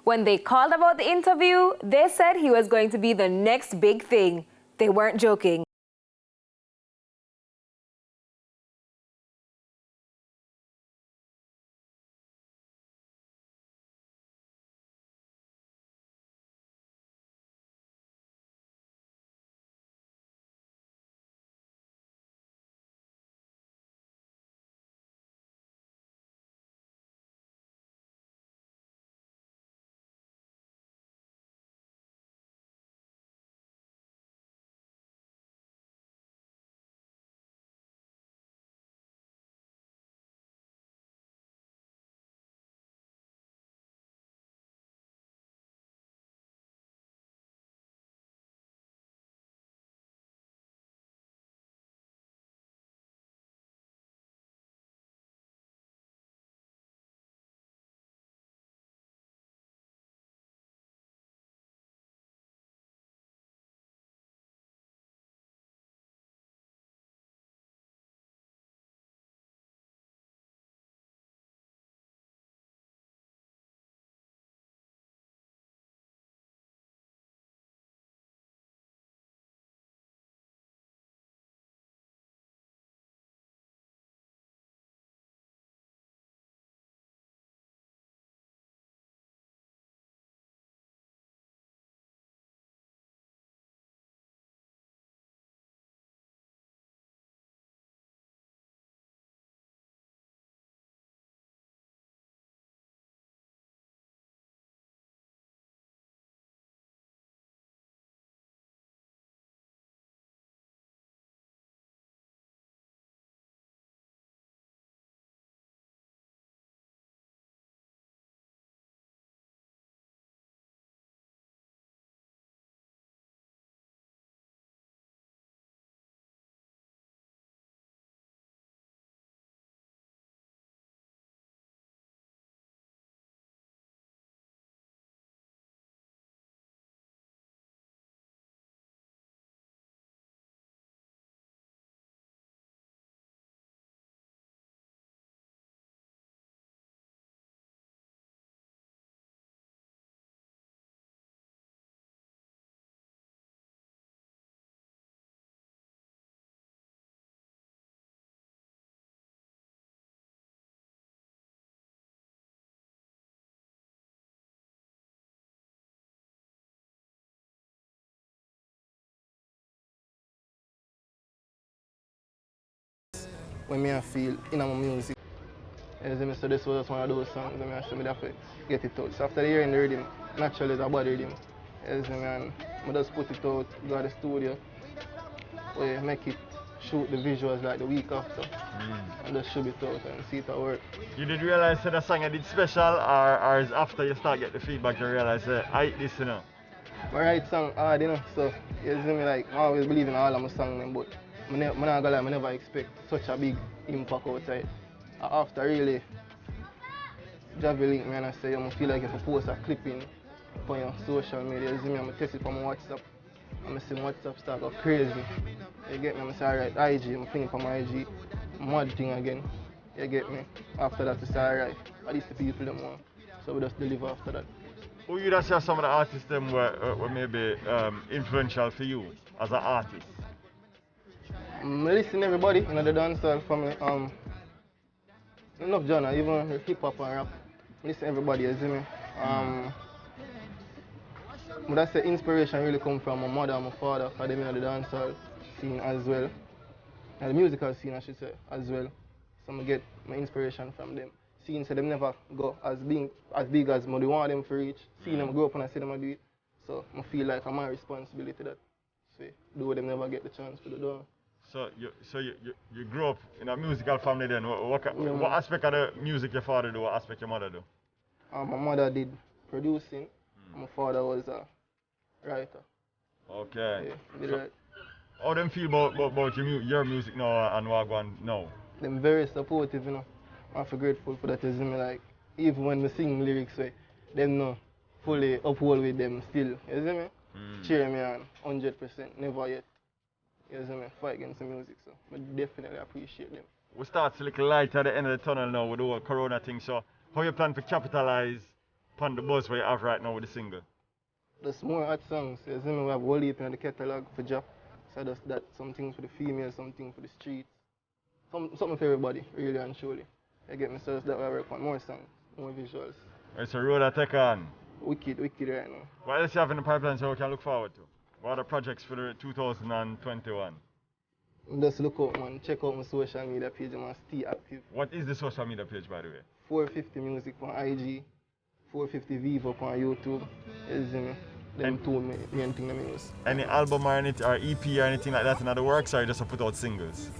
When they called about the interview, they said he was going to be the next big thing. They weren't joking. When I feel in my music. So this was just one of those songs and I said I have to get it out. So after hearing the rhythm, naturally it's a body rhythm. And I just put it out, go to the studio, we make it, shoot the visuals like the week after. And just shoot it out and see it at work. You did realize that the song I did special or is after you start get the feedback you realize I eat this, you know? I write song hard, you know, so you see me like I always believe in all of my songs, but I never expect such a big impact outside. After really Javi link me and I say I feel like if I post a clip in on your social media, you see me, I'm text it from my WhatsApp. I'm see my WhatsApp start go crazy. You get me? I'm say alright, IG, I'm thinking from my IG, mad thing again. You get me? After that it's alright. At least the people them want. So we just deliver after that. Who you just say some of the artists them were maybe influential for you as an artist? I listen to everybody in the dancehall family. Enough genre, even hip hop and rap. I listen to everybody, you see me? But that's the inspiration really come from my mother and my father, because they in the dancehall scene as well. And the musical scene I should say as well. So I get my inspiration from them. Seeing so them never go as big as I want them to reach. Seeing them grow up and I see them do it. So I feel like I'm my responsibility that say do what them never get the chance to do. So you grew up in a musical family then. What aspect of the music your father do, what aspect your mother do? My mother did producing, and my father was a writer. Okay. Yeah, did right. How them feel about your music now and what going now? Them very supportive, you know. I'm so grateful for that. You see me, like even when we sing lyrics, them no fully uphold with them still. You see me? Cheer me on, 100%, never yet. You see me? Fight against the music, so I definitely appreciate them. We start to look light at the end of the tunnel now with the whole corona thing, so how you plan to capitalize upon the buzz where you have right now with the single? There's more hot songs. You see me, we have whole heap in the catalog for drop. So that's that. Some things for the females, some things for the streets. Something for everybody, really and truly. I get myself that way I work on more songs, more visuals. It's a road I take on. Wicked right now. What else you have in the pipeline so we can look forward to? What are the projects for the 2021? Just look out, man. Check out my social media page, man. Stay active. What is the social media page, by the way? 450 Music on IG, 450 Vivo on YouTube. You see me? Them two main things I use. Any album or anything, or EP or anything like that in other works, or you just put out singles?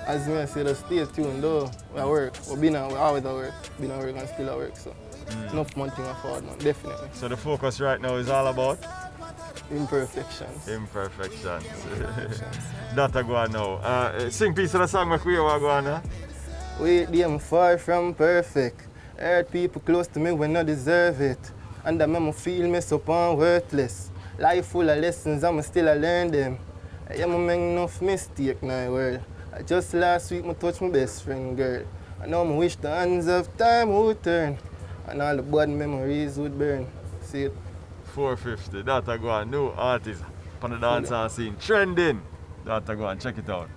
As me I say, just stay tuned though. We at work. We always at work. Been at work and still at work, so enough one thing forward, man. Definitely. So the focus right now is all about? Imperfections. Imperfections. That I go on now. Sing piece of the song, make we hear what go on now. Wait, I'm far from perfect. Hurt people close to me when I deserve it. And I make me feel messed up and worthless. Life full of lessons, I'm still a learn them. I am make enough mistake now, world. Just last week, I touched my best friend, girl. And now I wish the hands of time would turn. And all the bad memories would burn. See it? 450, that I go on. New artist on the dancehall scene. Trending. That I go on. Check it out.